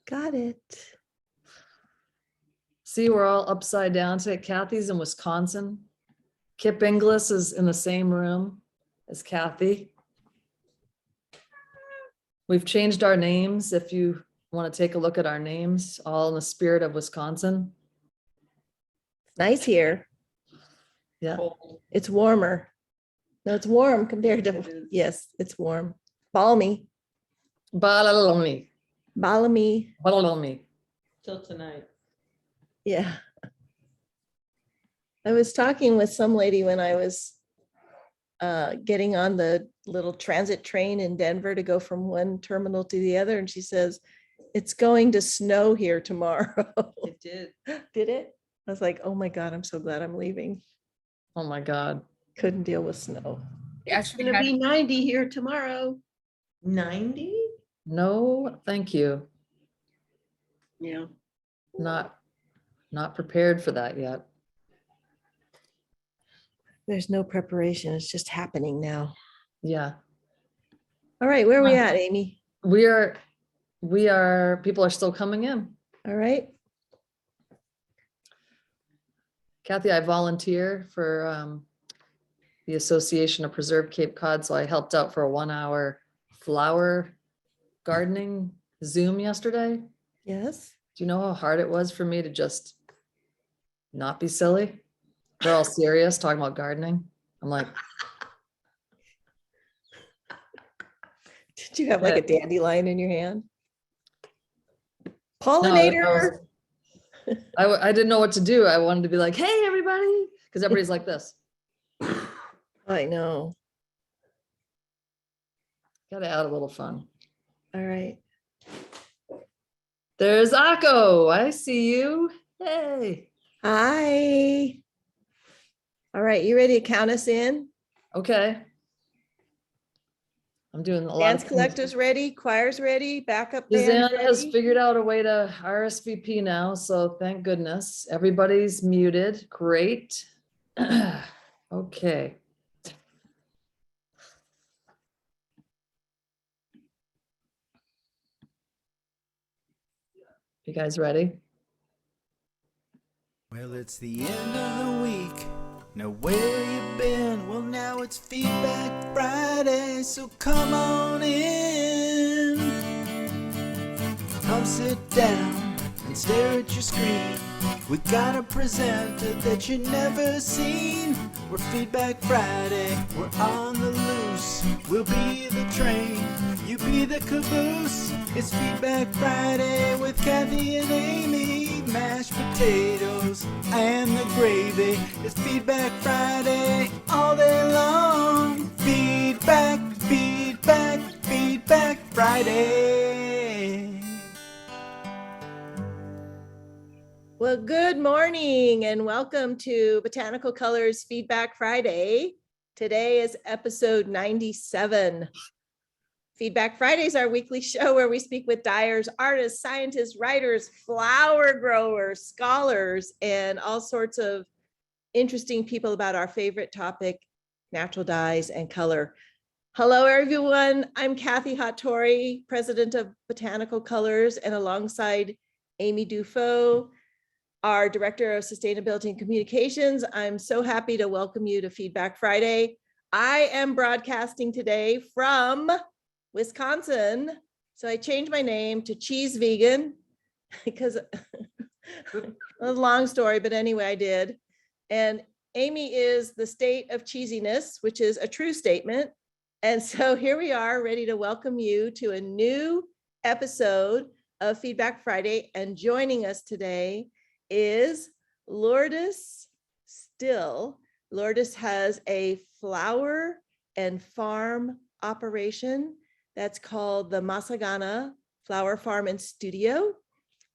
Got it. See, we're all upside down today. Kathy's in Wisconsin. Kip Inglis is in the same room as Kathy. We've changed our names. If you want to take a look at our names, all in the spirit of Wisconsin. It's nice here. Yeah. It's warmer. No, it's warm compared to, yes, it's warm. Balmy. Balmy. Balmy. Balmy. Till tonight. Yeah. I was talking with some lady when I was getting on the little transit train in Denver to go from one terminal to the other. And she says, it's going to snow here tomorrow. It did. Did it? I was like, oh my God, I'm so glad I'm leaving. Oh my God. Couldn't deal with snow. It's gonna be 90 here tomorrow. 90? No, thank you. Yeah. Not prepared for that yet. There's no preparation. It's just happening now. Yeah. All right, where are we at, Amy? We are, people are still coming in. All right. Kathy, I volunteer for the Association of Preserved Cape Cod. So I helped out for a 1-hour flower gardening Zoom yesterday. Yes. Do you know how hard it was for me to just not be silly? They're all serious talking about gardening. I'm like, Did you have like a dandelion in your hand? no, Pollinator. I didn't know what to do. I wanted to be like, hey, everybody, because everybody's like this. I know. Got to add a little fun. All right. There's Akko. I see you. Hey. Hi. All right, you ready to count us in? Okay. I'm doing a lot Dance of collectors ready, choirs ready, backup band Suzanne has ready. figured out a way to RSVP now, so thank goodness. Everybody's muted. Great. Okay. You guys ready? Well, it's the end of the week. Now where you been? Well, now it's Feedback Friday, so come on in. Come sit down and stare at your screen. We got a presenter that you never seen. We're Feedback Friday, we're on the loose. We'll be the train, you be the caboose. It's Feedback Friday with Kathy and Amy. Mashed potatoes and the gravy. It's Feedback Friday all day long. Feedback, feedback, Feedback Friday. Well, good morning and welcome to Botanical Colors Feedback Friday. Today is episode 97. Feedback Friday is our weekly show where we speak with dyers, artists, scientists, writers, flower growers, scholars, and all sorts of interesting people about our favorite topic, natural dyes and color. Hello, everyone. I'm Kathy Hattori, president of Botanical Colors, and alongside Amy Dufault, our Director of Sustainability and Communications. I'm so happy to welcome you to Feedback Friday. I am broadcasting today from Wisconsin. So I changed my name to Cheese Vegan because a long story, but anyway, I did. And Amy is the state of cheesiness, which is a true statement. And so here we are, ready to welcome you to a new episode of Feedback Friday. And joining us today is Lourdes Still. Lourdes has a flower and farm operation that's called the Masagana Flower Farm and Studio.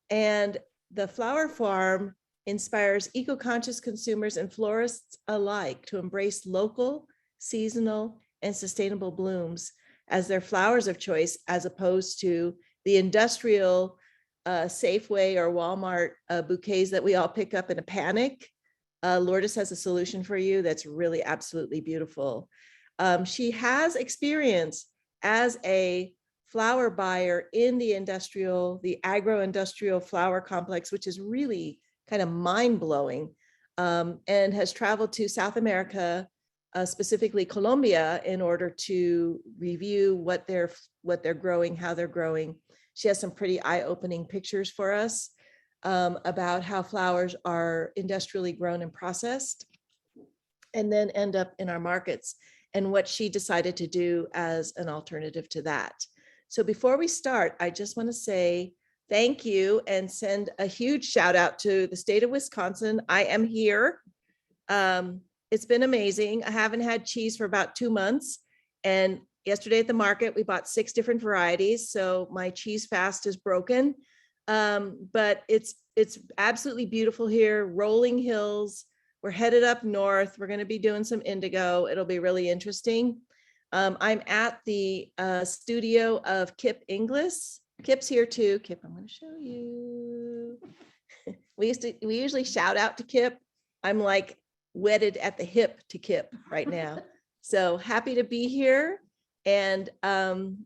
And the flower farm inspires eco-conscious consumers and florists alike to embrace local, seasonal, and sustainable blooms as their flowers of choice, as opposed to the industrial Safeway or Walmart bouquets that we all pick up in a panic. Lourdes has a solution for you that's really absolutely beautiful. She has experience as a flower buyer in the agro-industrial flower complex, which is really kind of mind-blowing, and has traveled to South America, specifically Colombia, in order to review what they're growing, how they're growing. She has some pretty eye-opening pictures for us about how flowers are industrially grown and processed and then end up in our markets, and what she decided to do as an alternative to that. So before we start, I just want to say thank you and send a huge shout out to the state of Wisconsin. I am here. It's been amazing. I haven't had cheese for about 2 months. And yesterday at the market, we bought 6 different varieties. So my cheese fast is broken. But it's absolutely beautiful here, rolling hills. We're headed up north. We're going to be doing some indigo. It'll be really interesting. I'm at the studio of Kip Inglis. Kip's here too. Kip, I'm going to show you. We usually shout out to Kip. I'm like wedded at the hip to Kip right now. So happy to be here. And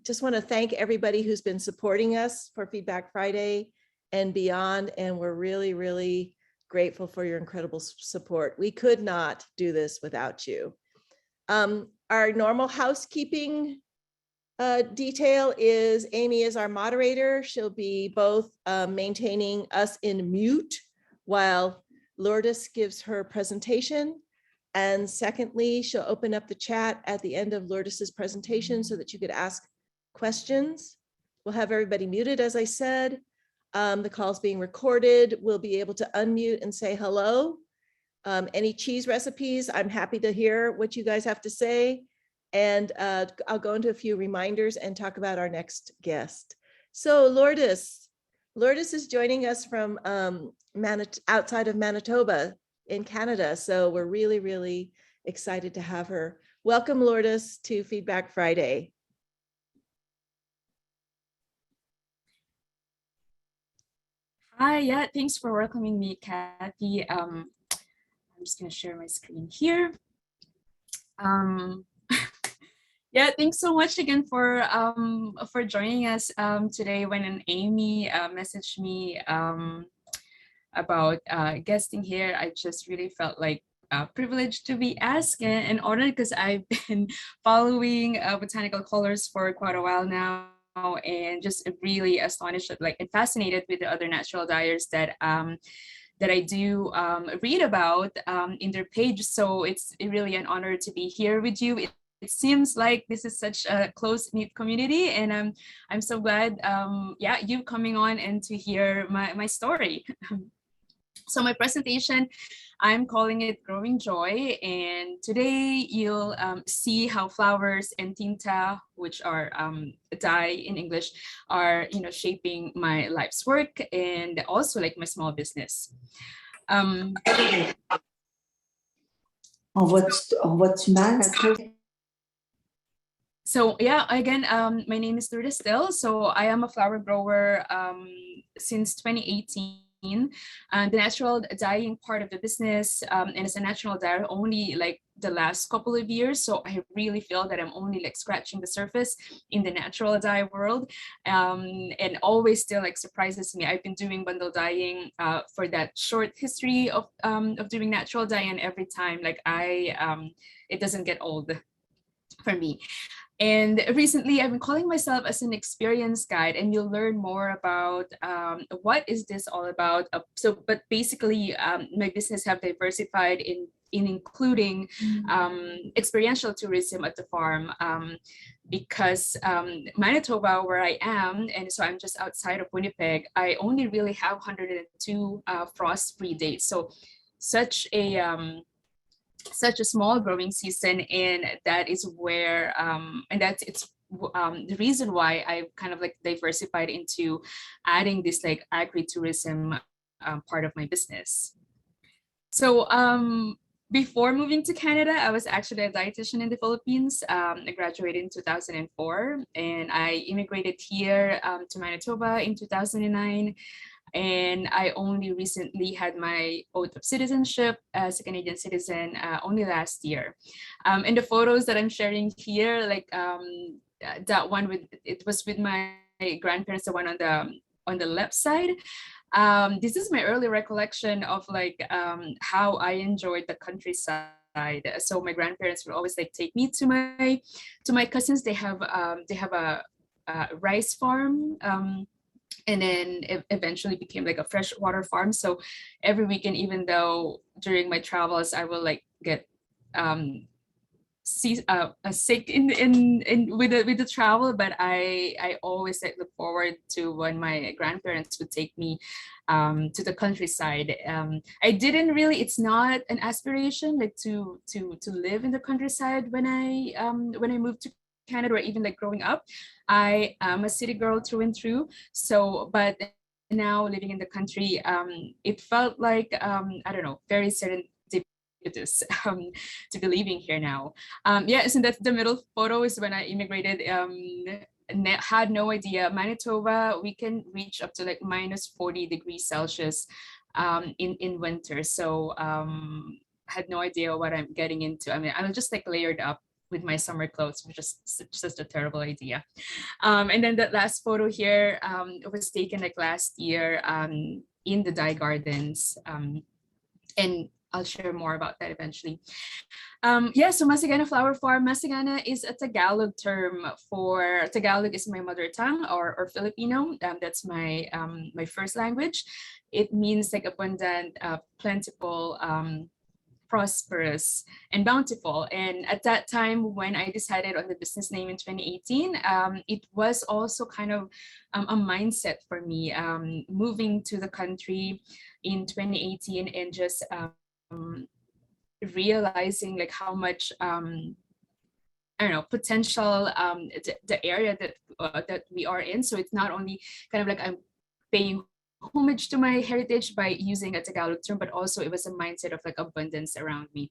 just want to thank everybody who's been supporting us for Feedback Friday and beyond. And we're really, really grateful for your incredible support. We could not do this without you. Our normal housekeeping detail is Amy is our moderator. She'll be both maintaining us in mute while Lourdes gives her presentation. And secondly, she'll open up the chat at the end of Lourdes's presentation so that you could ask questions. We'll have everybody muted, as I said. The call's being recorded. We'll be able to unmute and say hello. Any cheese recipes, I'm happy to hear what you guys have to say. And I'll go into a few reminders and talk about our next guest. So Lourdes is joining us from outside of Manitoba in Canada. So we're really, really excited to have her. Welcome, Lourdes, to Feedback Friday. Hi, yeah, thanks for welcoming me, Kathy. I'm just gonna share my screen here. Yeah, thanks so much again for joining us today. When Amy messaged me about guesting here, I just really felt like privileged to be asked and honored, because I've been following botanical colors for quite a while now, and just really astonished, like, and fascinated with the other natural dyers that I do read about in their page. So it's really an honor to be here with you. It seems like this is such a close-knit community, and I'm so glad, yeah, you coming on and to hear my story. So my presentation, I'm calling it Growing Joy, and today you'll see how flowers and tinta, which are dye in English, are shaping my life's work and also like my small business. What's matter? So yeah, again, my name is Lourdes Still. So I am a flower grower since 2018. And the natural dyeing part of the business, and as a natural dyer only like the last couple of years. So I really feel that I'm only like scratching the surface in the natural dye world, and always still like surprises me. I've been doing bundle dyeing for that short history of doing natural dye, and every time like it doesn't get old for me. And recently, I've been calling myself as an experience guide, and you'll learn more about what is this all about. But basically, my business have diversified in including experiential tourism at the farm, because Manitoba, where I am, and so I'm just outside of Winnipeg, I only really have 102 frost-free days. So such a small growing season, and that is where the reason why I kind of like diversified into adding this like agri-tourism part of my business. So before moving to Canada, I was actually a dietitian in the Philippines. I graduated in 2004, and I immigrated here to Manitoba in 2009. And I only recently had my oath of citizenship as a Canadian citizen only last year. And the photos that I'm sharing here, like that one with, it was with my grandparents, the one on the left side. This is my early recollection of like how I enjoyed the countryside. So my grandparents would always like take me to my cousins. They have a rice farm. And then it eventually became like a freshwater farm. So every weekend, even though during my travels I will like get sick in with the travel, but I always like look forward to when my grandparents would take me to the countryside. I didn't really, it's not an aspiration like to live in the countryside when I moved to Canada, or even like growing up. I am a city girl through and through. So, but now living in the country, it felt like I don't know, very serendipitous to be living here now. Yeah, so that's the middle photo is when I immigrated. Had no idea. Manitoba, we can reach up to like minus 40 degrees Celsius in winter. So had no idea what I'm getting into. I mean, I was just like layered up with my summer clothes, which is just a terrible idea. And then that last photo here was taken like last year in the Dye Gardens. And I'll share more about that eventually. Yeah, so Masagana Flower Farm. Masagana is a Tagalog term for, Tagalog is my mother tongue, or Filipino. That's my my first language. It means like abundant, plentiful, prosperous, and bountiful. And at that time, when I decided on the business name in 2018, it was also kind of a mindset for me, moving to the country in 2018 and just realizing like how much I don't know, potential the area that we are in. So it's not only kind of like I'm paying homage to my heritage by using a Tagalog term, but also it was a mindset of like abundance around me.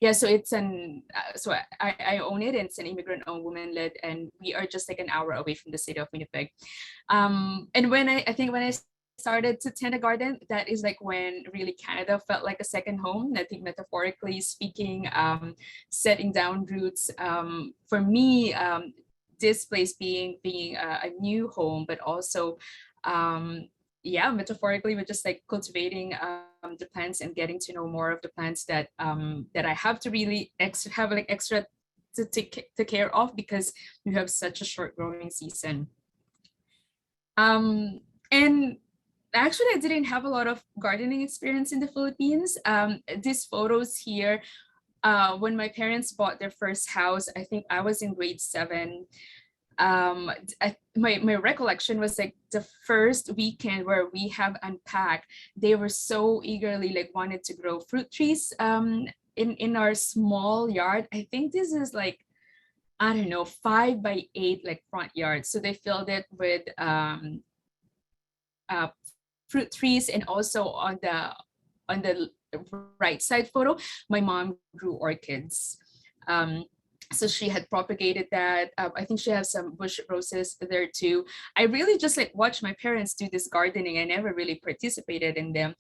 Yeah, so it's so I own it, and it's an immigrant-owned, woman-led, and we are just like an hour away from the city of Winnipeg. And when I think when I started to tend a garden, that is like when really Canada felt like a second home. I think metaphorically speaking, setting down roots. For me, this place being a new home, but also yeah, metaphorically, we're just like cultivating the plants and getting to know more of the plants that that I have to really have like extra to take care of, because we have such a short growing season. And actually, I didn't have a lot of gardening experience in the Philippines. These photos here, when my parents bought their first house, I think I was in grade 7. My recollection was like the first weekend where we have unpacked, they were so eagerly like wanted to grow fruit trees in our small yard. I think this is like, I don't know, 5 by 8 like front yard. So they filled it with fruit trees, and also on the right side photo, my mom grew orchids. So she had propagated that. I think she has some bush roses there too. I really just like watched my parents do this gardening. I never really participated in them.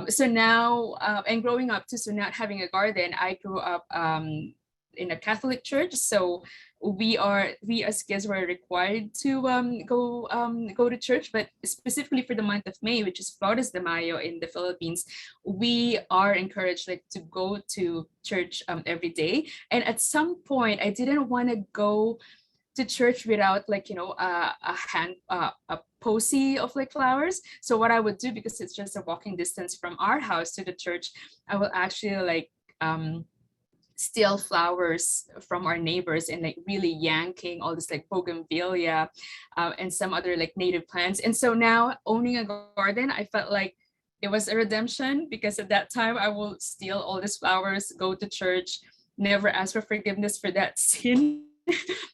So now, and growing up too, so not having a garden, I grew up in a Catholic church. So we as kids were required to go to church, but specifically for the month of May, which is Flores de Mayo in the Philippines, we are encouraged like to go to church every day. And at some point, I didn't want to go to church without like, you know, a posy of like flowers. So what I would do, because it's just a walking distance from our house to the church, I will actually like steal flowers from our neighbors and like really yanking all this like bougainvillea and some other like native plants. And so now owning a garden, I felt like it was a redemption, because at that time I will steal all these flowers, go to church, never ask for forgiveness for that sin.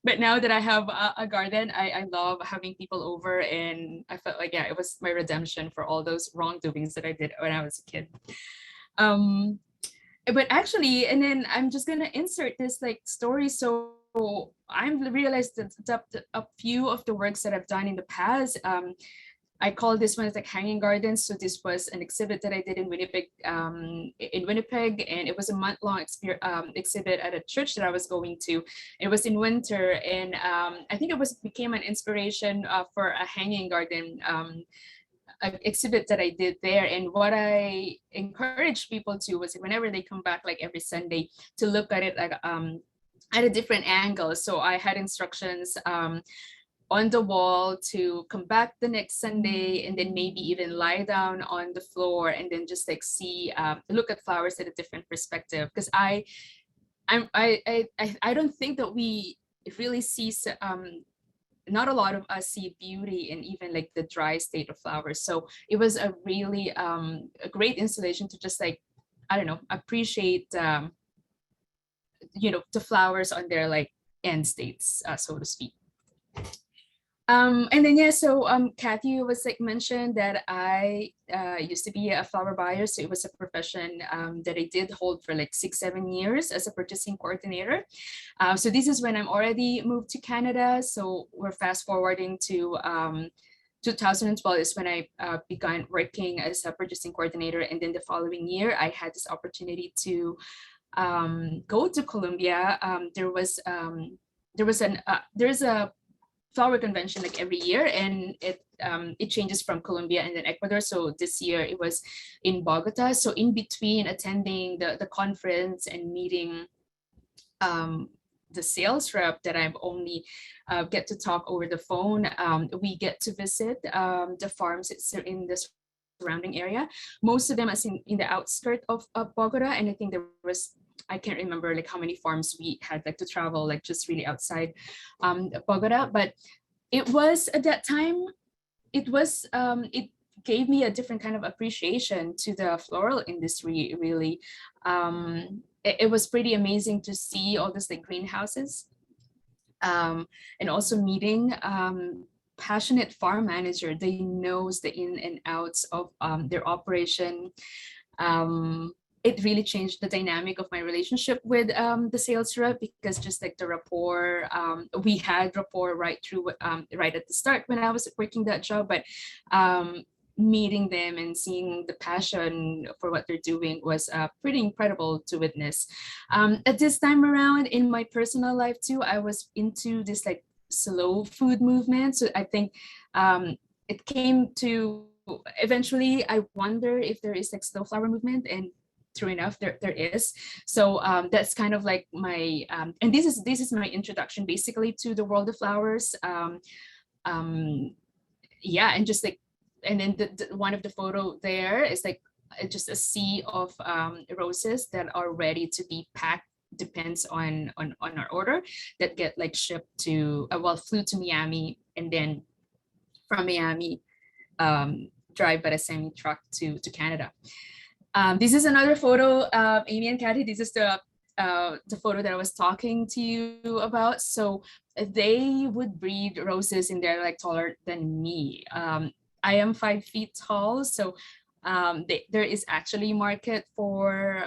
But now that I have a garden, I love having people over, and I felt like, yeah, it was my redemption for all those wrongdoings that I did when I was a kid. But actually, and then I'm just gonna insert this like story. So I'm realized that a few of the works that I've done in the past, I call this one like hanging gardens. So this was an exhibit that I did in Winnipeg, and it was a month-long exhibit at a church that I was going to. It was in winter, and I think became an inspiration for a hanging garden exhibit that I did there. And what I encouraged people to was whenever they come back, like every Sunday, to look at it like at a different angle. So I had instructions on the wall to come back the next Sunday, and then maybe even lie down on the floor and then just like look at flowers at a different perspective. Because I don't think that we really see not a lot of us see beauty in even like the dry state of flowers. So it was a really a great installation to just like, I don't know, appreciate the flowers on their like end states, so to speak. And then so Kathy was like mentioned that I used to be a flower buyer, so it was a profession that I did hold for like 6-7 years as a purchasing coordinator. So this is when I'm already moved to Canada. So we're fast forwarding to 2012 is when I began working as a purchasing coordinator, and then the following year I had this opportunity to go to Colombia. There's a flower convention like every year, and it changes from Colombia and then Ecuador. So this year it was in Bogota. So in between attending the conference and meeting the sales rep that I've only get to talk over the phone, we get to visit the farms in the surrounding area. Most of them are in the outskirts of Bogota, and I think there was, I can't remember like how many farms we had like to travel, like just really outside Bogota. But it was at that time, it gave me a different kind of appreciation to the floral industry, really. It was pretty amazing to see all these like greenhouses, and also meeting passionate farm manager. They knows the in and outs of their operation. It really changed the dynamic of my relationship with the sales rep, because just like the rapport, we had rapport right at the start when I was working that job, but meeting them and seeing the passion for what they're doing was pretty incredible to witness. At this time around in my personal life too, I was into this like slow food movement. So I think it came to eventually, I wonder if there is like slow flower movement, and true enough, there is. So that's kind of like my and this is my introduction basically to the world of flowers. Yeah, and just like, and then one of the photo there is like just a sea of roses that are ready to be packed, depends on our order, that get like shipped to flew to Miami, and then from Miami drive by a semi truck to Canada. This is another photo, Amy and Kathy. This is the photo that I was talking to you about. So they would breed roses and they're like taller than me. I am 5 feet tall, so there is actually a market for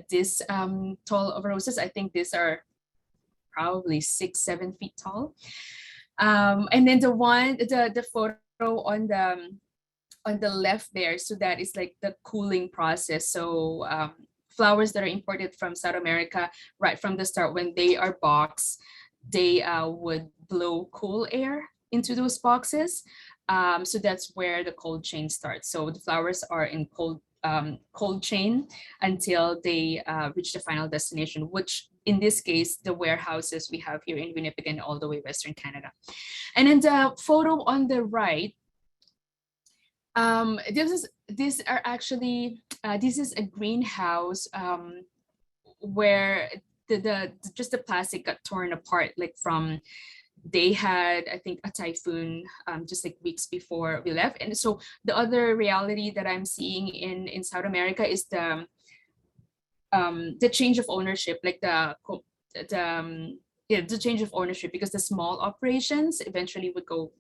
this tall of roses. I think these are probably 6-7 feet tall. And then the photo on the left there, so that is like the cooling process. So flowers that are imported from South America, right from the start, when they are boxed, they would blow cool air into those boxes. So that's where the cold chain starts. So the flowers are in cold chain until they reach the final destination, which in this case, the warehouses we have here in Winnipeg and all the way Western Canada. And then the photo on the right, this is a greenhouse where just the plastic got torn apart, like from, they had, I think, a typhoon just like weeks before we left. And so the other reality that I'm seeing in South America is the change of ownership, like the change of ownership, because the small operations eventually would go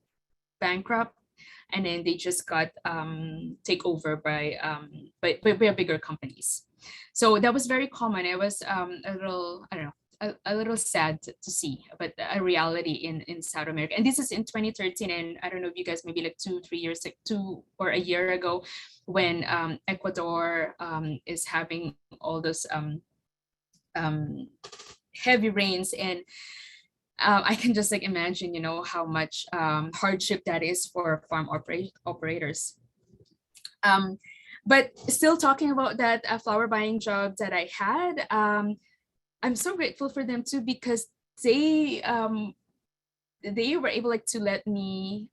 bankrupt, and then they just got take over by bigger companies. So that was very common. I was a little, I don't know, a little sad to see, but a reality in South America. And this is in 2013, and I don't know if you guys maybe like 2 3 years, like 2 or a year ago, when Ecuador is having all those um, heavy rains, and I can just like imagine, how much hardship that is for farm operators. But still talking about that flower buying job that I had, I'm so grateful for them too, because they were able like to let me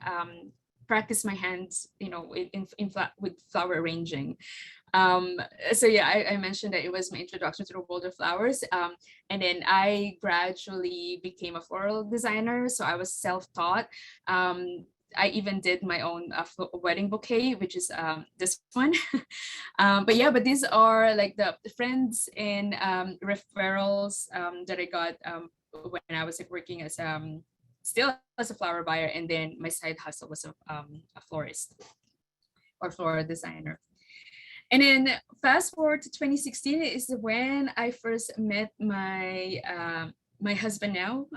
practice my hands, with flower arranging. So yeah, I mentioned that it was my introduction to the world of flowers. And then I gradually became a floral designer. So I was self-taught. I even did my own wedding bouquet, which is this one. But these are like the friends and referrals that I got when I was like working as still as a flower buyer, and then my side hustle was a florist or floral designer. And then fast forward to 2016 is when I first met my husband now,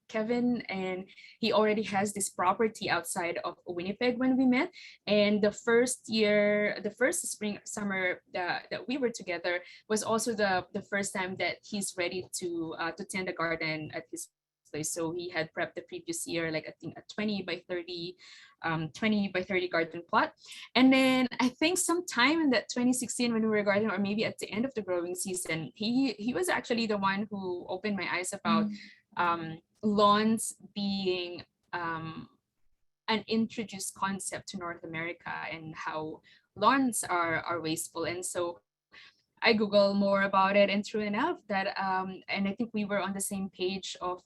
Kevin, and he already has this property outside of Winnipeg when we met. And the first spring, summer that we were together was also the first time that he's ready to tend a garden at his place. So he had prepped the previous year, like I think a 20 by 30 garden plot. And then I think sometime in that 2016 when we were gardening, or maybe at the end of the growing season, he was actually the one who opened my eyes about lawns being an introduced concept to North America, and how lawns are wasteful. And so I Googled more about it, and true enough that and I think we were on the same page of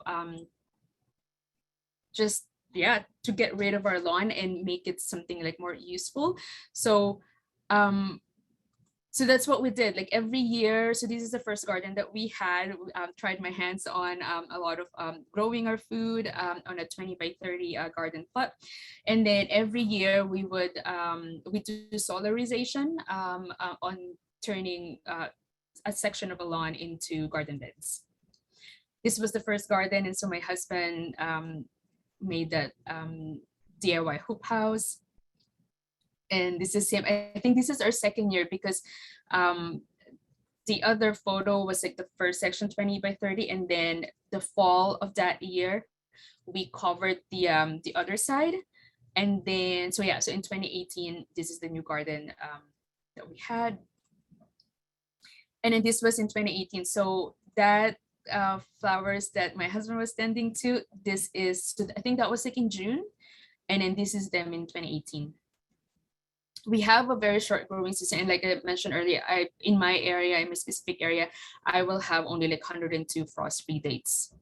just to get rid of our lawn and make it something like more useful. So so that's what we did, like every year. So this is the first garden that we had. Tried my hands on a lot of growing our food on a 20 by 30 garden plot. And then every year we would we do solarization on turning a section of a lawn into garden beds. This was the first garden, and so my husband made that DIY hoop house. And this is same. I think this is our second year, because the other photo was like the first section 20 by 30, and then the fall of that year we covered the other side. And then so in 2018 this is the new garden that we had. And then this was in 2018. So that flowers that my husband was tending to, this is, I think that was like in June, and then this is them in 2018. We have a very short growing season, and like I mentioned earlier, in my area, in my specific area, I will have only like 102 frost-free dates.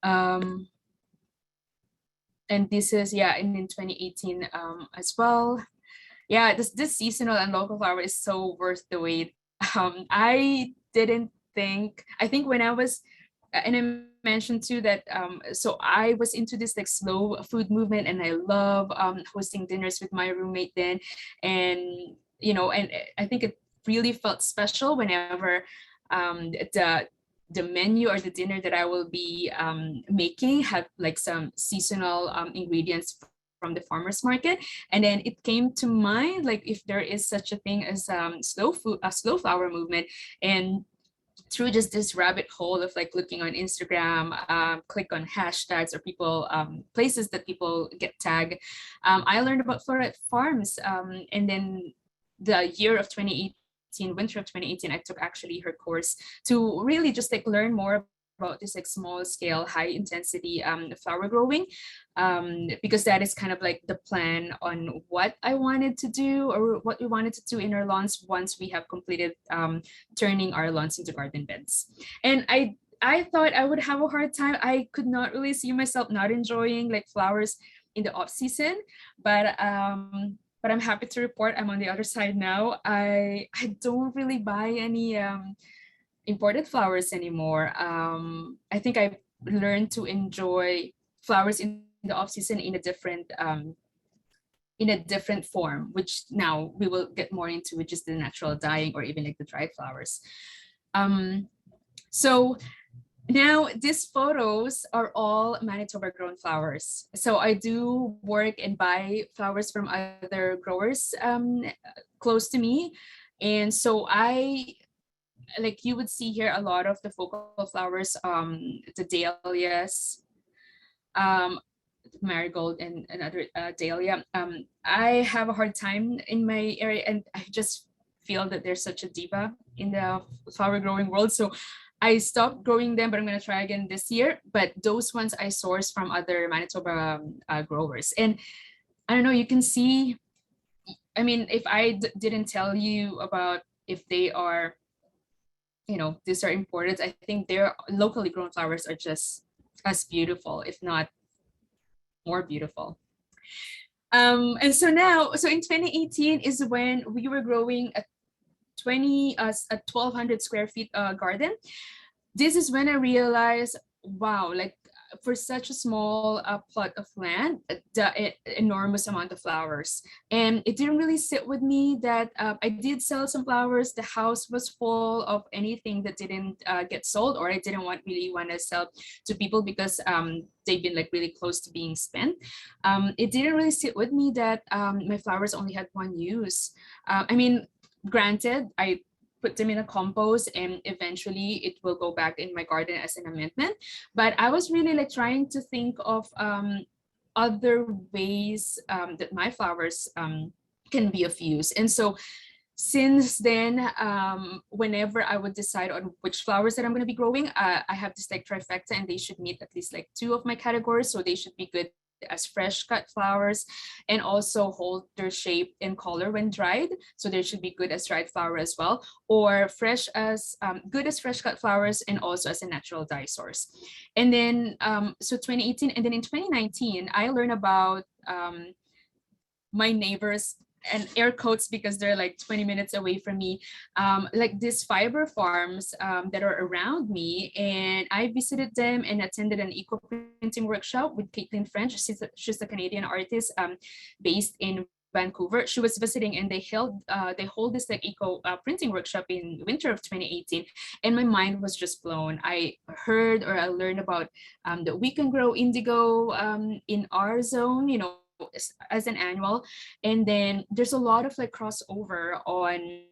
And this is and in 2018 as well. This seasonal and local flower is so worth the wait. I think when I was, and I mentioned too that so I was into this like slow food movement, and I love hosting dinners with my roommate then. And and I think it really felt special whenever the menu or the dinner that I will be making had like some seasonal ingredients from the farmers market. And then it came to mind, like, if there is such a thing as slow flower movement. And through just this rabbit hole of like looking on Instagram, click on hashtags or people, places that people get tagged, I learned about floret farms. And then the year of 2018, winter of 2018, I took actually her course to really just like learn more about this like small scale, high intensity flower growing, because that is kind of like the plan on what I wanted to do, or what we wanted to do in our lawns once we have completed turning our lawns into garden beds. And I thought I would have a hard time. I could not really see myself not enjoying like flowers in the off season, but I'm happy to report I'm on the other side now. I don't really buy any imported flowers anymore. I think I've learned to enjoy flowers in the off season in a different form, which now we will get more into, which is the natural dyeing, or even like the dry flowers. So now these photos are all Manitoba grown flowers. So I do work and buy flowers from other growers close to me. And so like you would see here a lot of the focal flowers, the dahlias, um, marigold and other dahlia. I have a hard time in my area, and I just feel that there's such a diva in the flower growing world. So I stopped growing them, but I'm gonna try again this year. But those ones I source from other Manitoba growers. And I don't know, you can see, I mean, if I didn't tell you about if they are, you know, these are imported, I think their locally grown flowers are just as beautiful, if not more beautiful. And so now, so in 2018 is when we were growing a 1,200 square feet garden. This is when I realized, wow, like for such a small plot of land, the enormous amount of flowers. And it didn't really sit with me that I did sell some flowers. The house was full of anything that didn't get sold, or I didn't really want to sell to people because they've been like really close to being spent. It didn't really sit with me that my flowers only had one use. I mean, granted, I put them in a compost and eventually it will go back in my garden as an amendment. But I was really like trying to think of other ways that my flowers can be of use. And so since then, whenever I would decide on which flowers that I'm going to be growing, I have this like trifecta, and they should meet at least like 2 of my categories. So they should be good as fresh cut flowers and also hold their shape and color when dried. So they should be good as dried flower as well, or fresh as good as fresh cut flowers and also as a natural dye source. And then so 2018, and then in 2019 I learned about my neighbors, and air quotes because they're like 20 minutes away from me, like these fiber farms that are around me. And I visited them and attended an eco printing workshop with Caitlin French. She's a Canadian artist based in Vancouver. She was visiting, and they hold this like eco printing workshop in winter of 2018, and my mind was just blown. I heard, or I learned about that we can grow indigo in our zone, you know, as an annual. And then there's a lot of like crossover on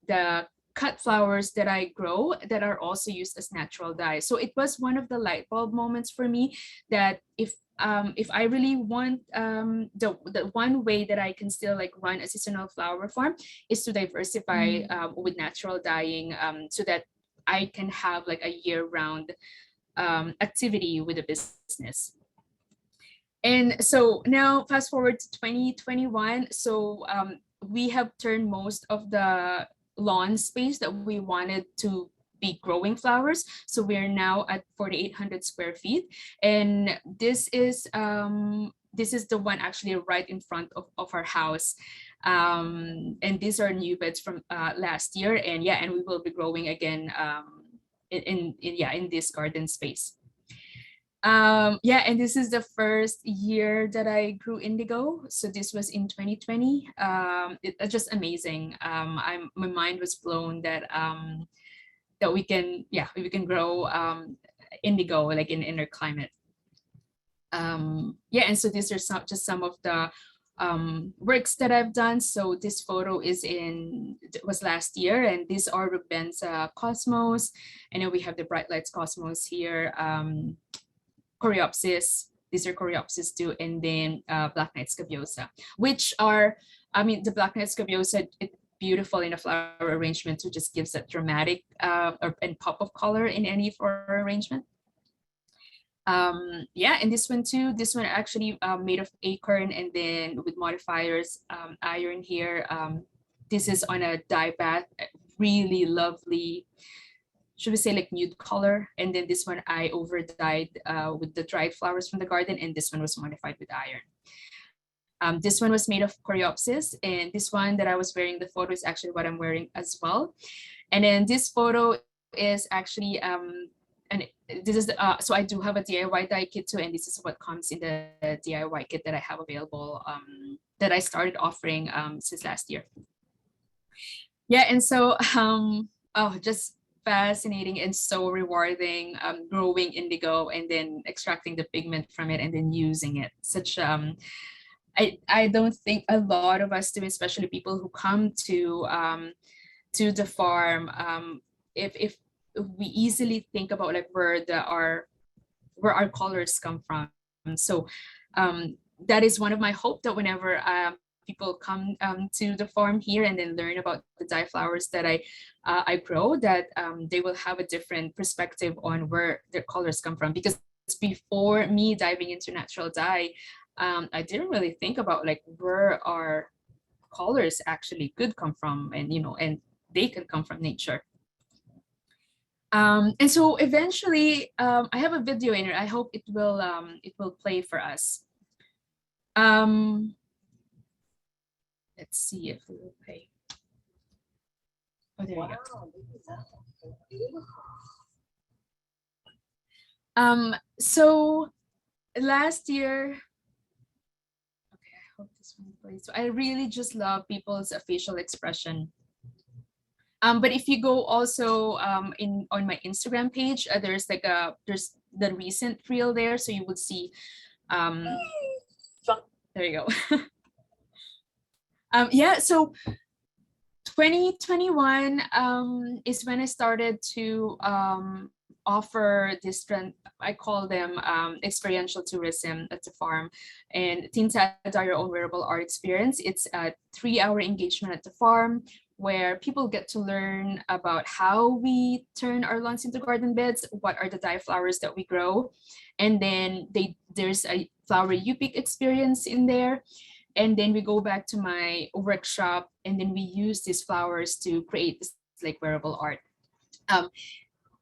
the cut flowers that I grow that are also used as natural dye. So it was one of the light bulb moments for me that if I really want the one way that I can still like run a seasonal flower farm is to diversify with natural dyeing, so that I can have like a year-round activity with the business. And so now fast forward to 2021. So we have turned most of the lawn space that we wanted to be growing flowers. So we are now at 4,800 square feet. And this is the one actually right in front of our house. And these are new beds from last year. And yeah, and we will be growing again in this garden space. Yeah, and this is the first year that I grew indigo. So this was in 2020. It's just amazing. My mind was blown that that we can grow indigo like in our climate. Yeah, and so these are just some of the works that I've done. So this photo was last year, and these are Rubenza Cosmos, and then we have the Bright Lights Cosmos here. Coreopsis, these are Coreopsis too, and then Black Knight Scabiosa, which are, I mean, the Black Knight Scabiosa, it's beautiful in a flower arrangement, so just gives that dramatic and pop of color in any flower arrangement. Yeah, and this one too, this one actually made of acorn and then with modifiers, iron here. This is on a dye bath, really lovely, should we say like nude color. And then this one I over dyed with the dried flowers from the garden, and this one was modified with iron. This one was made of Coreopsis, and this one that I was wearing, the photo is actually what I'm wearing as well. And then this photo is actually, and this is, so I do have a DIY dye kit too, and this is what comes in the DIY kit that I have available, that I started offering since last year. Yeah, and so, oh, just fascinating and so rewarding, growing indigo and then extracting the pigment from it and then using it. I don't think a lot of us do, especially people who come to the farm, if we easily think about like where our colors come from. So that is one of my hope, that whenever people come to the farm here and then learn about the dye flowers that I grow, that they will have a different perspective on where their colors come from. Because before me diving into natural dye, I didn't really think about like where our colors actually could come from, and and they can come from nature. And so eventually, I have a video in it. I hope it will play for us. Let's see if it will play. Oh, there you go. So last year, okay, I hope this one plays. So I really just love people's facial expression. But if you go also on my Instagram page, there's the recent reel there, so you would see. There you go. Yeah, so 2021 is when I started to offer this trend. I call them experiential tourism at the farm, and Tinta are your own wearable art experience. It's a 3-hour engagement at the farm where people get to learn about how we turn our lawns into garden beds, what are the dye flowers that we grow, and then there's a flower you pick experience in there. And then we go back to my workshop, and then we use these flowers to create this like wearable art.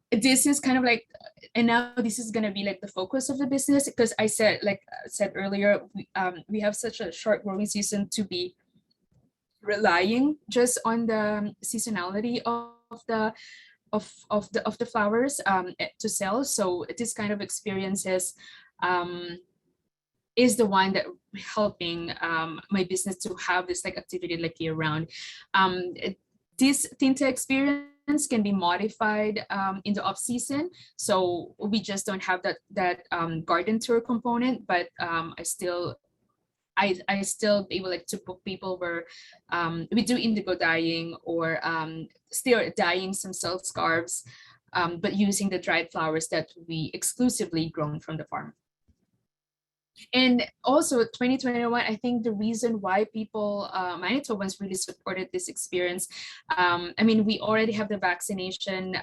This is kind of like, and now this is gonna be like the focus of the business, because I said earlier, we have such a short growing season to be relying just on the seasonality of the flowers to sell. So this kind of experiences is the one that helping my business to have this like activity like year round. This Tinta experience can be modified in the off season, so we just don't have that garden tour component, but I still able like to book people where we do indigo dyeing, or still dyeing some silk scarves, but using the dried flowers that we exclusively grown from the farm. And also 2021, I think the reason why people, Manitobans really supported this experience, I mean, we already have the vaccination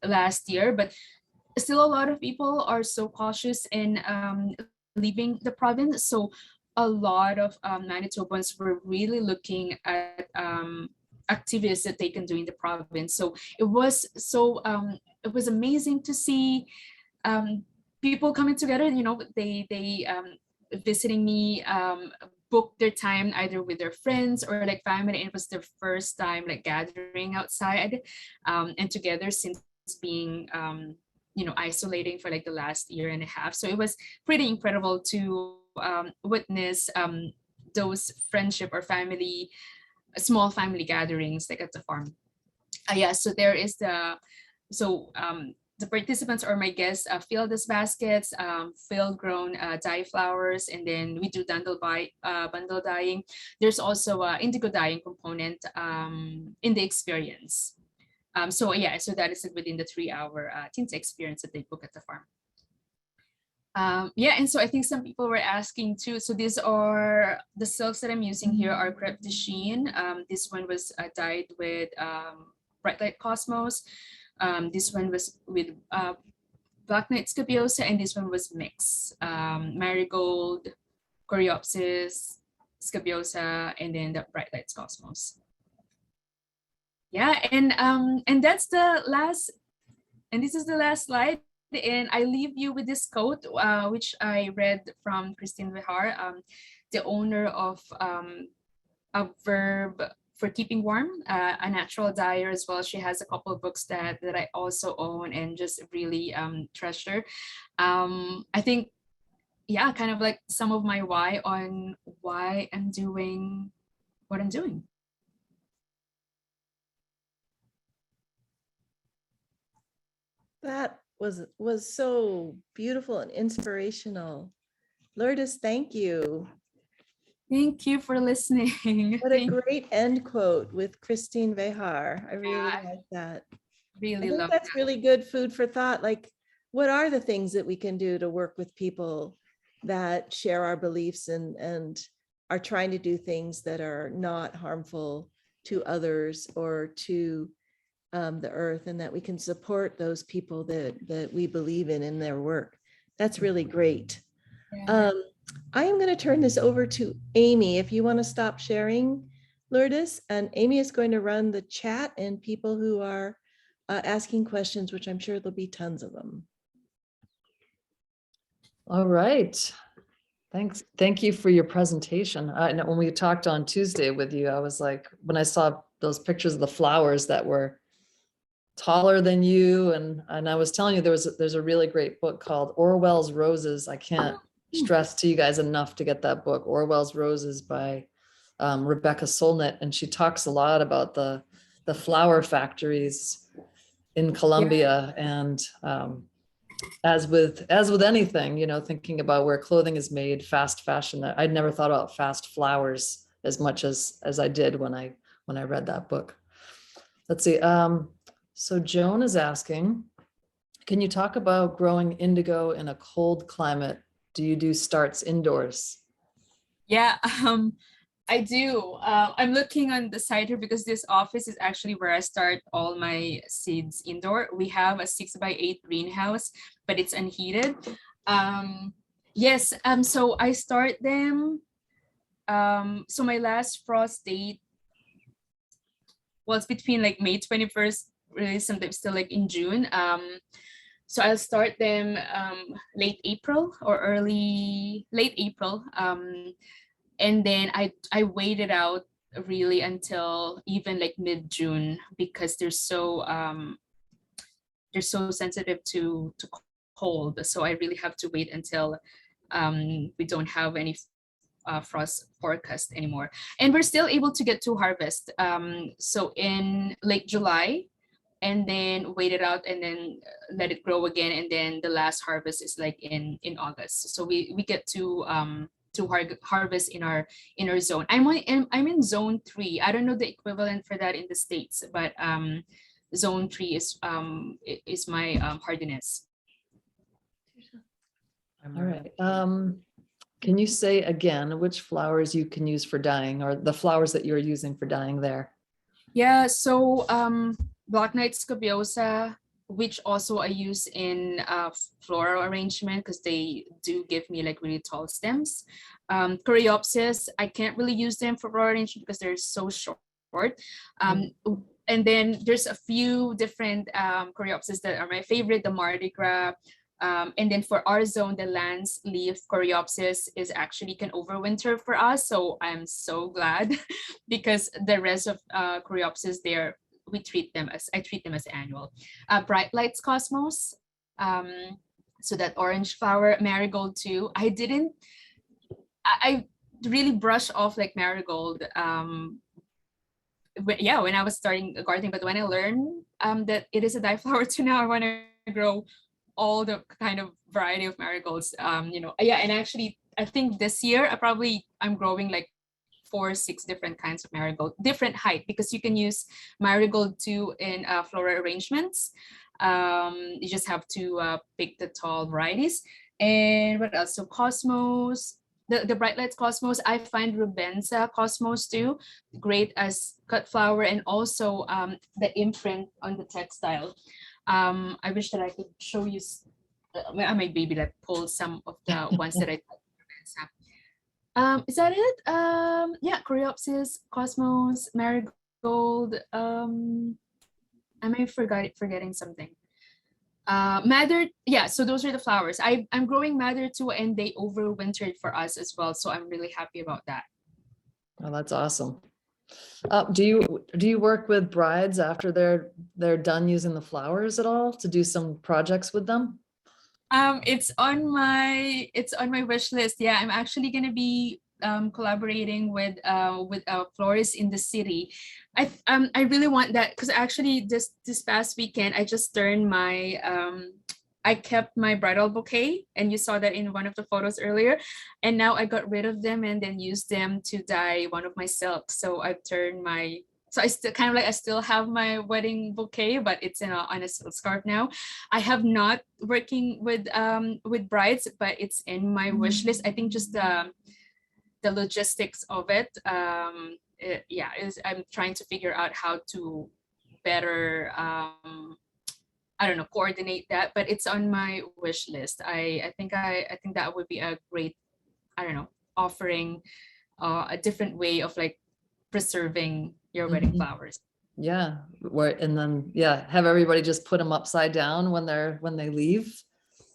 last year, but still a lot of people are so cautious in leaving the province. So a lot of Manitobans were really looking at activities that they can do in the province. So it was amazing to see people coming together. They visiting me, book their time either with their friends or like family, and it was their first time like gathering outside and together since being isolating for like the last year and a half. So it was pretty incredible to witness those friendship or small family gatherings like at the farm. Yeah, so there is the participants or my guests fill these baskets, field grown dye flowers, and then we do bundle dyeing. There's also an indigo dyeing component in the experience. So that is within the 3-hour Tinta experience that they book at the farm. Yeah, and so I think some people were asking too. So these are the silks that I'm using here are crepe de chine. This one was dyed with bright light cosmos. This one was with black knight scabiosa, and this one was mixed marigold, coreopsis, scabiosa, and then the bright light cosmos. Yeah, and that's the last, and this is the last slide. And I leave you with this quote, which I read from Christine Vihar, the owner of a Verb for Keeping Warm, a natural dyer as well. She has a couple of books that I also own and just really treasure. I think, yeah, kind of like some of my why on why I'm doing what I'm doing. That was so beautiful and inspirational. Lourdes, thank you. Thank you for listening. What a Thank great end quote with Christine Behar. I really Yeah. like that. I really think love that's that. really good food for thought. Like, what are the things that we can do to work with people that share our beliefs and are trying to do things that are not harmful to others or to the earth, and that we can support those people that we believe in their work. That's really great. Yeah. I am going to turn this over to Amy. If you want to stop sharing, Lourdes, and Amy is going to run the chat and people who are asking questions, which I'm sure there'll be tons of them. All right. Thanks. Thank you for your presentation. I know when we talked on Tuesday with you, I was like, when I saw those pictures of the flowers that were taller than you, and I was telling you there's a really great book called Orwell's Roses. I can't stress to you guys enough to get that book, Orwell's Roses by Rebecca Solnit, and she talks a lot about the flower factories in Colombia, and as with anything, you know, thinking about where clothing is made, fast fashion. I'd never thought about fast flowers as much as I did when I read that book. Let's see. So Joan is asking, can you talk about growing indigo in a cold climate? Do you do starts indoors? Yeah, I do. I'm looking on the site here because this office is actually where I start all my seeds indoor. We have a 6x8 greenhouse, but it's unheated. Yes, so I start them. So my last frost date was between like May 21st, really sometimes still like in June. So I'll start them late April or late April. And then I waited out really until even like mid-June because they're so sensitive to cold. So I really have to wait until we don't have any frost forecast anymore. And we're still able to get to harvest. So in late July, and then wait it out and then let it grow again. And then the last harvest is like in August. So we get to harvest in our zone. I'm in zone 3. I don't know the equivalent for that in the States, but zone 3 is my hardiness. All right. Can you say again which flowers you can use for dyeing, or the flowers that you're using for dyeing there? Yeah, so Black Knight Scabiosa, which also I use in floral arrangement because they do give me like really tall stems. Coreopsis, I can't really use them for floral arrangement because they're so short. And then there's a few different Coreopsis that are my favorite, the Mardi Gras. And then for our zone, the lance leaf Coreopsis is actually can overwinter for us. So I'm so glad because the rest of Coreopsis there, I treat them as annual. Bright Lights Cosmos, so that orange flower, marigold too. I really brush off like marigold. When I was starting gardening, but when I learned that it is a dye flower too, now I want to grow all the kind of variety of marigolds. And actually I think this year I'm growing like 4 or 6 different kinds of marigold, different height, because you can use marigold too in floral arrangements. You just have to pick the tall varieties. And what else? So Cosmos, the Bright Lights Cosmos, I find Rubenza Cosmos too great as cut flower, and also the imprint on the textile. I wish that I could show you. I might be able to pull some of the ones that I is that it? Yeah, Coreopsis, Cosmos, Marigold. I may forgetting something. Madder, yeah, so those are the flowers. I'm growing Madder too, and they overwintered for us as well. So I'm really happy about that. Oh, that's awesome. Do you work with brides after they're done using the flowers at all to do some projects with them? It's on my wish list. Yeah, I'm actually gonna be collaborating with florists in the city. I really want that because actually this past weekend I just turned my I kept my bridal bouquet, and you saw that in one of the photos earlier, and now I got rid of them and then used them to dye one of my silks. So I've turned my, so I still kind of like, I still have my wedding bouquet, but it's on a silk scarf now. I have not working with brides, but it's in my wish list. I think just the logistics of it, I'm trying to figure out how to better I don't know, coordinate that, but it's on my wish list. I think that would be a great, I don't know, offering a different way of like preserving your wedding flowers. Yeah, and then have everybody just put them upside down when they leave,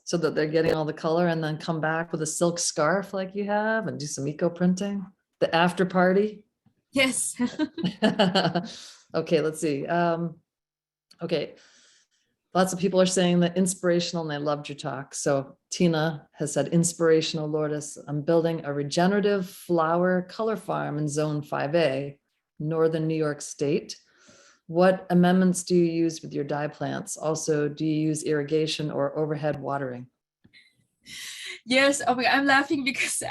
so that they're getting all the color, and then come back with a silk scarf like you have, and do some eco printing. The after party. Yes. Okay, let's see. Okay. Lots of people are saying that inspirational, and they loved your talk. So Tina has said, inspirational, Lourdes. I'm building a regenerative flower color farm in Zone 5A, Northern New York State. What amendments do you use with your dye plants? Also, do you use irrigation or overhead watering? Yes. Oh my God, I'm laughing because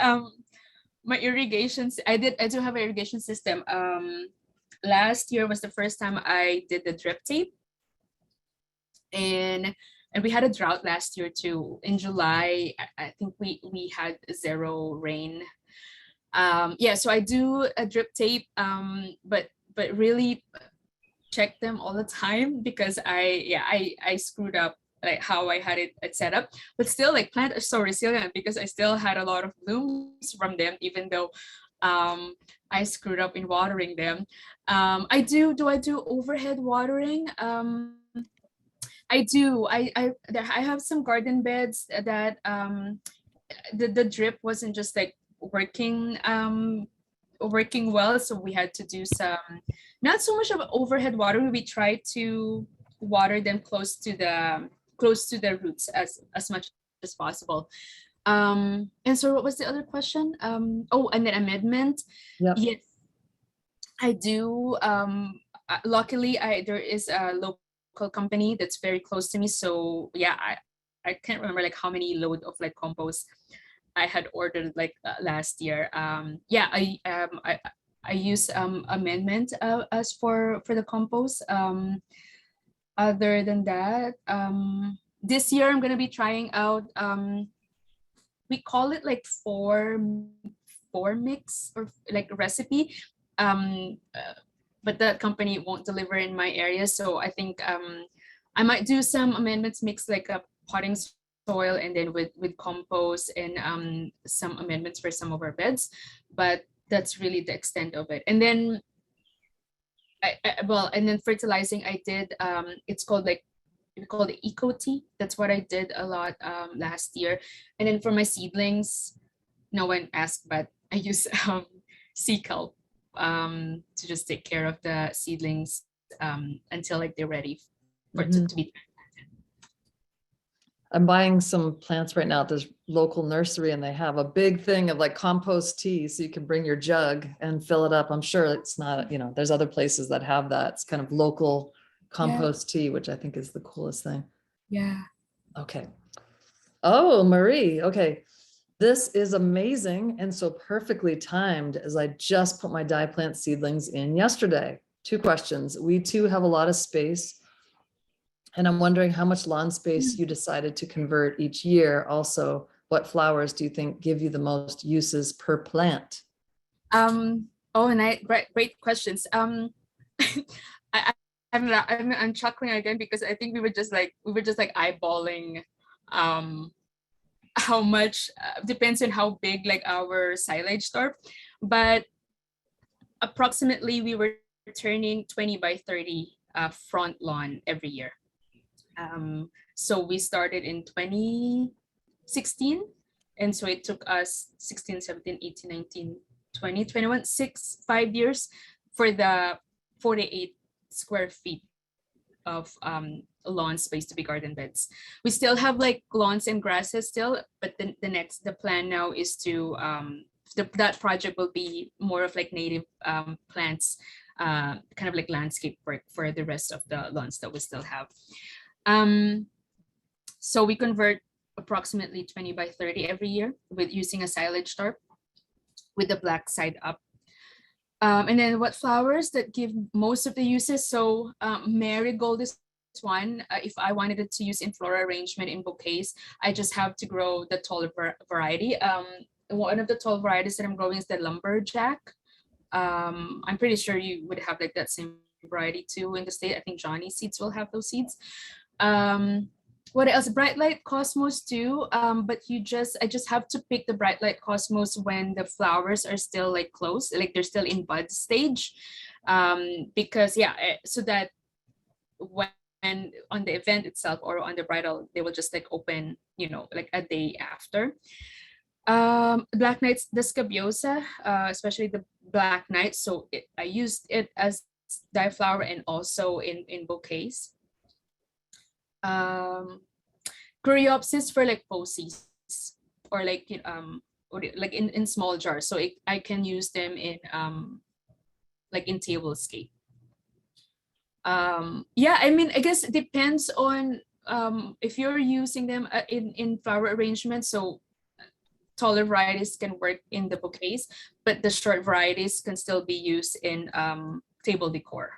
my irrigations, I do have an irrigation system. Last year was the first time I did the drip tape. And we had a drought last year too. In July, I think we had zero rain. So I do a drip tape, but really check them all the time, because I screwed up like how I had it set up. But still, like, plants are so resilient because I still had a lot of blooms from them, even though I screwed up in watering them. I do overhead watering? I do. I have some garden beds that the drip wasn't just like working well, so we had to do some, not so much of overhead watering. We tried to water them close to the roots as much as possible. And so what was the other question? And then amendment. Yep. Yes, I do. Luckily, there is a local company that's very close to me, so I can't remember like how many load of like compost I had ordered like last year. I use amendment as for the compost. Other than that, this year I'm gonna be trying out, we call it like four mix or like recipe, but that company won't deliver in my area. So I think I might do some amendments, mix like a potting soil and then with compost, and some amendments for some of our beds. But that's really the extent of it. And then and then fertilizing, I did it's called like, we call it eco tea. That's what I did a lot last year. And then for my seedlings, no one asked, but I use sea kelp to just take care of the seedlings until like they're ready for it to be. I'm buying some plants right now at this local nursery, and they have a big thing of like compost tea, so you can bring your jug and fill it up. I'm sure it's not, there's other places that have that. It's kind of local compost tea, which I think is the coolest thing. Yeah. Okay. Oh, Marie. Okay. This is amazing and so perfectly timed, as I just put my dye plant seedlings in yesterday. 2 questions. We too have a lot of space, and I'm wondering how much lawn space you decided to convert each year. Also, what flowers do you think give you the most uses per plant? Great questions. I'm chuckling again because I think we were just like eyeballing how much, depends on how big like our silage store, but approximately we were turning 20 by 30 front lawn every year. So we started in 2016, and so it took us 16, 17, 18, 19, 20, 21, 5 years for the 48 square feet of lawn space to be garden beds. We still have like lawns and grasses still, but the plan now is to that project will be more of like native plants, kind of like landscape work for the rest of the lawns that we still have. So we convert approximately 20 by 30 every year with using a silage tarp with the black side up. And then what flowers that give most of the uses? So marigold is one. If I wanted it to use in floral arrangement in bouquets, I just have to grow the taller variety. One of the tall varieties that I'm growing is the lumberjack. I'm pretty sure you would have like that same variety too in the state. I think Johnny Seeds will have those seeds. What else? Bright light cosmos too. But I just have to pick the bright light cosmos when the flowers are still like close, like they're still in bud stage. Because yeah, so that when on the event itself or on the bridal, they will just like open, like a day after. Black Knights, the scabiosa, especially the Black Knight. So I used it as dye flower and also in bouquets. Coreopsis for like posies or like like in small jars. So I can use them in like in tablescape. Yeah, I mean, I guess it depends on if you're using them in flower arrangement. So taller varieties can work in the bouquets, but the short varieties can still be used in table decor.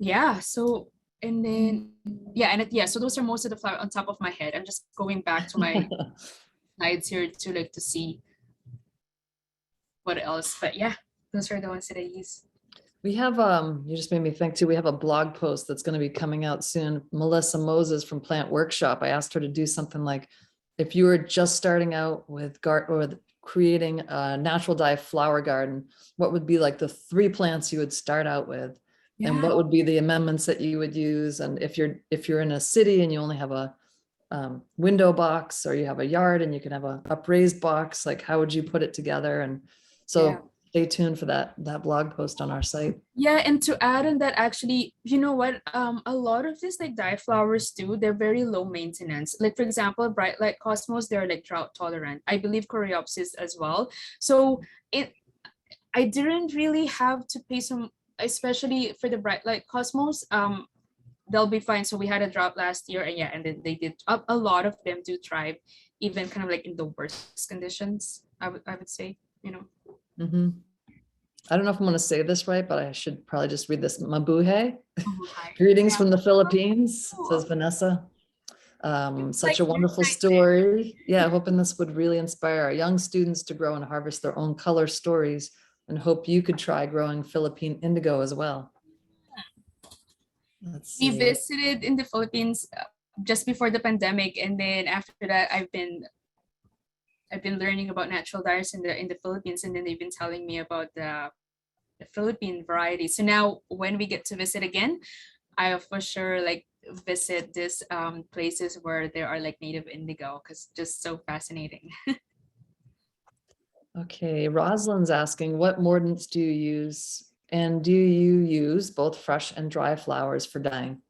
Yeah, so and then so those are most of the flower on top of my head. I'm just going back to my slides here to see what else, but yeah, those are the ones that I use. We have, you just made me think too, we have a blog post that's going to be coming out soon. Melissa Moses from Plant Workshop, I asked her to do something like, if you were just starting out with creating a natural dye flower garden, what would be like the 3 plants you would start out with? Yeah. And what would be the amendments that you would use? And if you're in a city and you only have a window box, or you have a yard and you can have a upraised box, like how would you put it together? And so stay tuned for that blog post on our site. Yeah, and to add on that, actually, you know what? A lot of these like dye flowers too, they're very low maintenance. Like for example, bright light cosmos, they're like drought tolerant. I believe coreopsis as well. So I didn't really have to pay some, especially for the bright light cosmos. They'll be fine. So we had a drought last year, and then they did. A lot of them do thrive, even kind of like in the worst conditions. I would say, Mm-hmm. I don't know if I'm going to say this right, but I should probably just read this. Mabuhay. Greetings from the Philippines, says Vanessa. Such a wonderful story. Yeah, hoping this would really inspire our young students to grow and harvest their own color stories, and hope you could try growing Philippine indigo as well. We visited in the Philippines just before the pandemic, and then after that, I've been learning about natural dyes in the Philippines, and then they've been telling me about the Philippine variety. So now when we get to visit again, I for sure like visit these places where there are like native indigo, because just so fascinating. Okay, Rosalind's asking, what mordants do you use? And do you use both fresh and dry flowers for dyeing?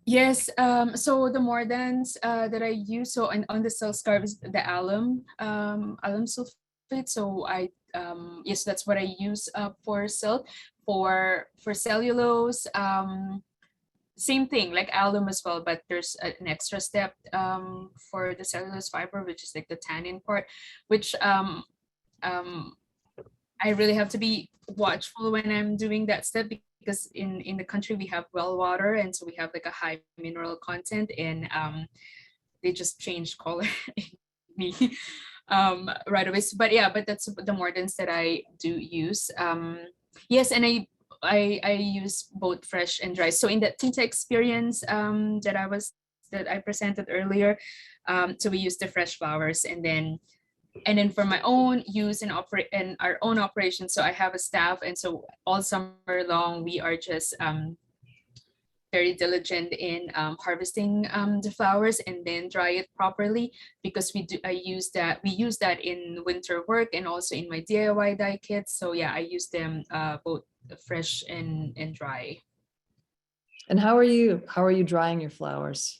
Yes, so the mordants that I use, so on the silk scarf is the alum sulfate. So yes, that's what I use for silk. For cellulose, same thing, like alum as well, but there's an extra step for the cellulose fiber, which is like the tannin part, which I really have to be watchful when I'm doing that step, because in the country we have well water, and so we have like a high mineral content, and they just change color in me right away. So, but that's the mordants that I do use. Yes, and I use both fresh and dry. So in that Tinta experience that I presented earlier, so we use the fresh flowers, and then for my own use and our own operation, so I have a staff, and so all summer long we are just very diligent in harvesting the flowers and then dry it properly, because we use that in winter work and also in my DIY dye kits. So yeah, I use them both fresh and dry. And how are you drying your flowers?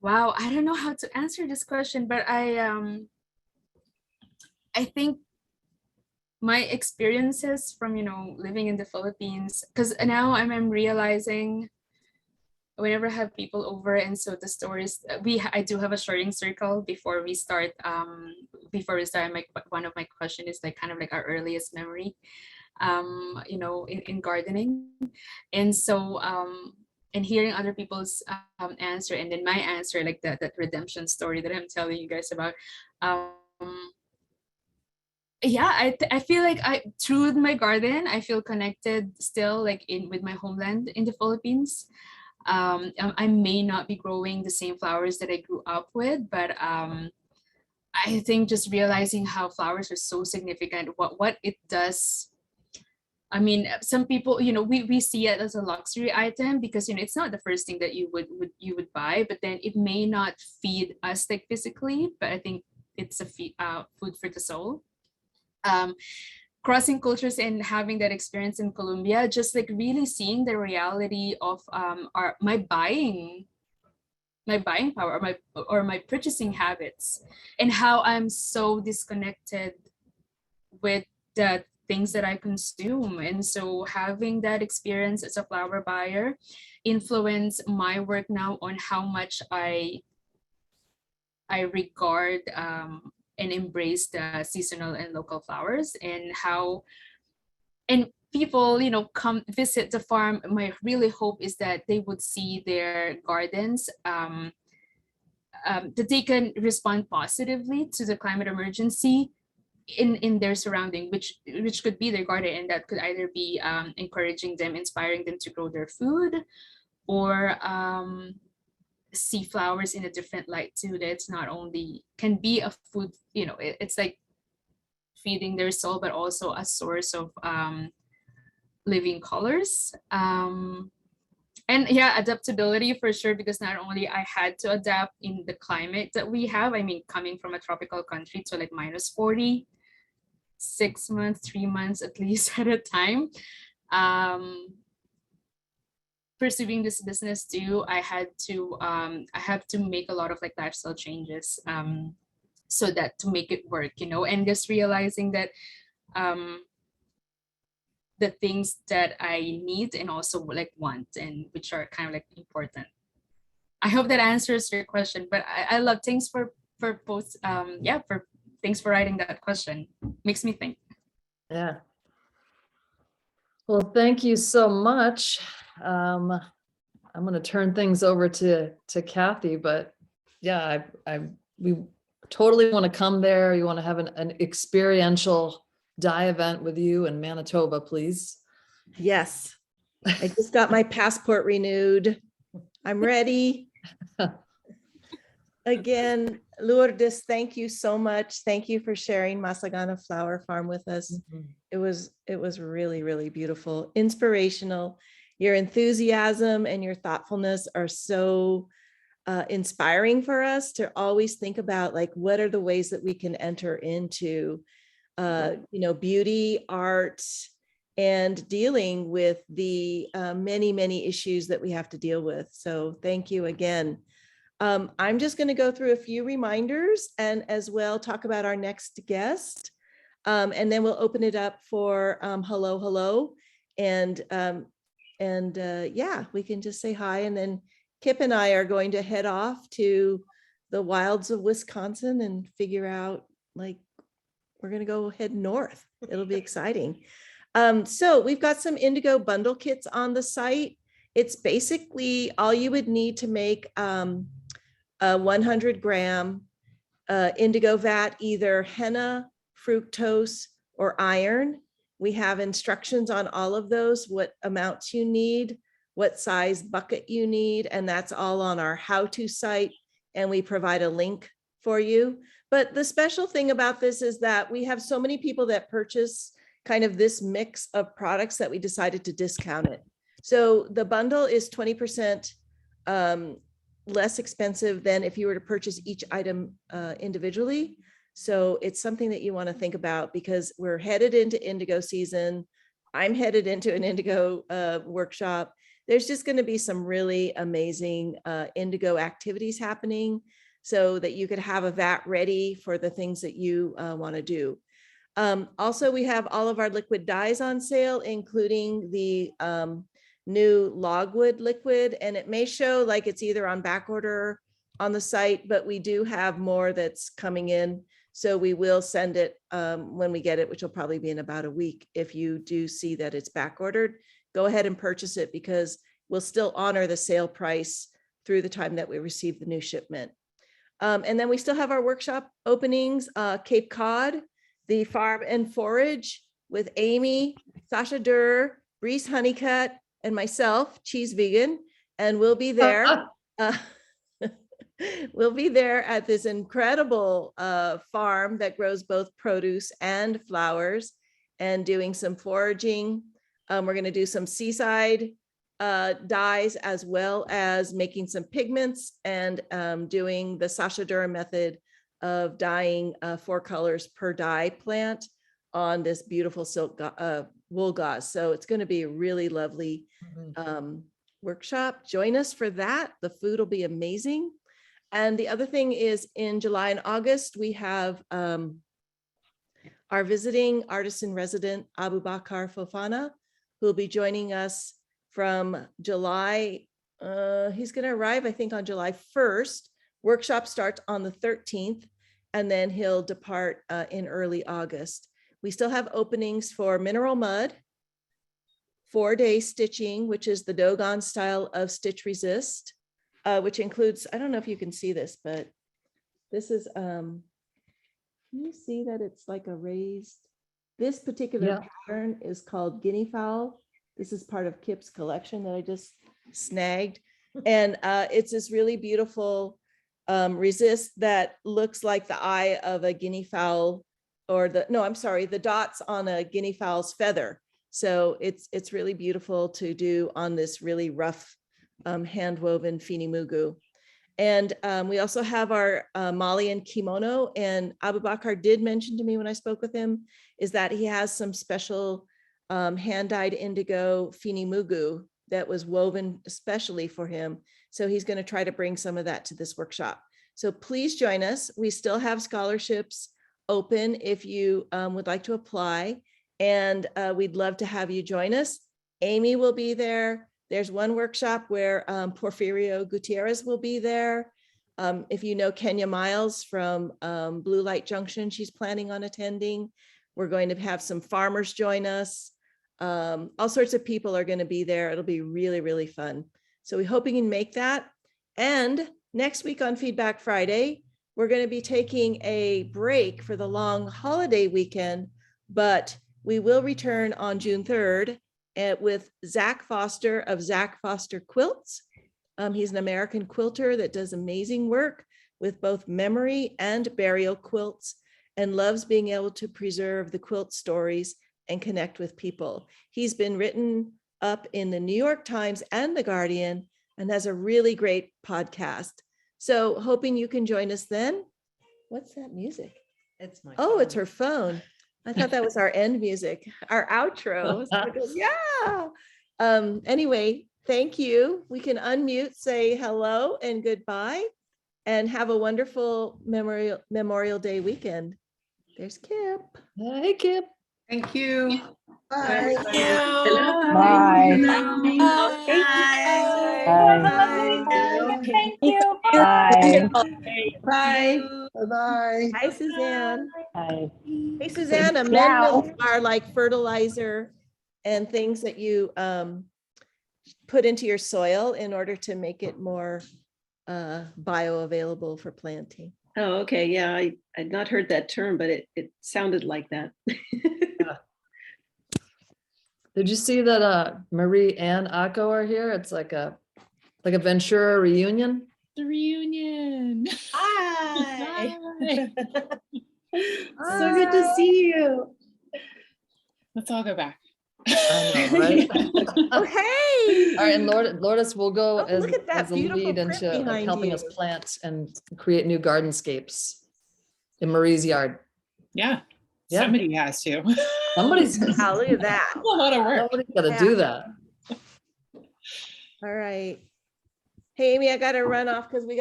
Wow, I don't know how to answer this question, but I think my experiences from, living in the Philippines, because now I'm realizing whenever I have people over, and so the stories I do have a sharing circle before we start. One of my question is like kind of like our earliest memory, in gardening, and so and hearing other people's answer, and then my answer, like that redemption story that I'm telling you guys about. Yeah, I feel like through my garden I feel connected still, like in with my homeland in the Philippines. I may not be growing the same flowers that I grew up with, but I think just realizing how flowers are so significant, what it does. I mean, some people, we see it as a luxury item because it's not the first thing that you would buy, but then it may not feed us like physically, but I think it's a food for the soul. Crossing cultures and having that experience in Colombia, just like really seeing the reality of my buying power, or my purchasing habits, and how I'm so disconnected with the things that I consume. And so having that experience as a flower buyer influence my work now on how much I regard and embrace the seasonal and local flowers, and how and people come visit the farm. My really hope is that they would see their gardens, that they can respond positively to the climate emergency in their surrounding, which could be their garden, and that could either be encouraging them, inspiring them to grow their food, or see flowers in a different light too, that it's not only can be a food, it's like feeding their soul, but also a source of living colors. And yeah, adaptability for sure, because not only I had to adapt in the climate that we have, I mean, coming from a tropical country to like -40, 6 months, 3 months at least at a time. Pursuing this business too, I have to make a lot of like lifestyle changes, so that to make it work, and just realizing that the things that I need and also like want, and which are kind of like important. I hope that answers your question, but I love, thanks for both, thanks for writing that question. Makes me think. Yeah. Well, thank you so much. I'm going to turn things over to Kathy, but yeah, we totally want to come there. You want to have an experiential dye event with you in Manitoba, please. Yes. I just got my passport renewed. I'm ready. Again, Lourdes, thank you so much. Thank you for sharing Masagana Flower Farm with us. It was really, really beautiful, inspirational. Your enthusiasm and your thoughtfulness are so inspiring for us to always think about, like, what are the ways that we can enter into beauty, art, and dealing with the many, many issues that we have to deal with. So thank you again. I'm just going to go through a few reminders and as well talk about our next guest. And then we'll open it up for hello. And yeah, we can just say hi. And then Kip and I are going to head off to the wilds of Wisconsin and figure out, like, we're going to go head north. It'll be exciting. So we've got some indigo bundle kits on the site. It's basically all you would need to make a 100-gram indigo vat, either henna, fructose, or iron. We have instructions on all of those, what amounts you need, what size bucket you need, and that's all on our how-to site, and we provide a link for you. But the special thing about this is that we have so many people that purchase kind of this mix of products that we decided to discount it. So the bundle is 20% less expensive than if you were to purchase each item individually. So it's something that you want to think about, because we're headed into indigo season. I'm headed into an indigo workshop. there's just going to be some really amazing indigo activities happening so that you could have a vat ready for the things that you want to do. Also, we have all of our liquid dyes on sale, including the new logwood liquid, and it may show like it's either on back order on the site, but we do have more that's coming in. So we will send it when we get it, which will probably be in about a week. If you do see that it's back ordered, go ahead and purchase it because we'll still honor the sale price through the time that we receive the new shipment. And then we still have our workshop openings, Cape Cod, the Farm and Forage with Amy, Sasha Durr, Breeze Honeycutt, and myself, Cheese Vegan, and we'll be there. We'll be there at this incredible farm that grows both produce and flowers and doing some foraging. We're going to do some seaside dyes as well as making some pigments and doing the Sasha Durr method of dyeing 4 colors per dye plant on this beautiful silk wool gauze. So it's going to be a really lovely workshop. Join us for that. The food will be amazing. And the other thing is in July and August, we have our visiting artist in resident, Abu Bakar Fofana, who will be joining us from July. He's going to arrive, I think, on July 1st. Workshop starts on the 13th, and then he'll depart in early August. We still have openings for mineral mud, 4-day stitching, which is the Dogon style of stitch resist, which includes, I don't know if you can see this, but this is, can you see that it's like a raised, this particular pattern is called guinea fowl. This is part of Kip's collection that I just snagged. And it's this really beautiful resist that looks like the eye of a guinea fowl, or the dots on a guinea fowl's feather. So it's really beautiful to do on this really rough hand woven Fini Mugu. And we also have our Malian kimono, and Abu Bakar did mention to me when I spoke with him is that he has some special hand dyed indigo Fini Mugu that was woven especially for him. So he's going to try to bring some of that to this workshop. So please join us. We still have scholarships open if you would like to apply, and we'd love to have you join us. Amy will be there. There's one workshop where Porfirio Gutierrez will be there. If you know Kenya Miles from Blue Light Junction, she's planning on attending. We're going to have some farmers join us. All sorts of people are going to be there. It'll be really, really fun. So we hope you can make that. And next week on Feedback Friday, we're going to be taking a break for the long holiday weekend, but we will return on June 3rd with Zach Foster of Zach Foster Quilts. He's an American quilter that does amazing work with both memory and burial quilts and loves being able to preserve the quilt stories and connect with people. He's been written up in the New York Times and the Guardian and has a really great podcast. So hoping you can join us then. What's that music? It's my Oh, phone. it's her phone. I thought that was our end music, our outro. Yeah. Anyway, thank you. We can unmute, say hello and goodbye, and have a wonderful Memorial Day weekend. There's Kip. Hey, Kip. Thank you. Bye. Bye. Thank you. Bye. Bye. Bye. Hi, Suzanne. Bye. Hey, Suzanne, Ciao. amendments are like fertilizer and things that you put into your soil in order to make it more bioavailable for planting. Oh, okay. Yeah, I'd not heard that term, but it sounded like that. Did you see that Marie and Akko are here? It's like a Ventura reunion. The reunion. Hi. So good to see you. Let's all go back. I know, right? Oh, hey. All right, and Lourdes will go Oh, look at that as a beautiful lead print into behind helping you. us plant and create new gardenscapes in Marie's yard. Yeah. Yeah. Somebody has to. Somebody's Wow, look at that. A lot of work. somebody's got to Yeah. do that. All right. Hey, Amy, I gotta run off because we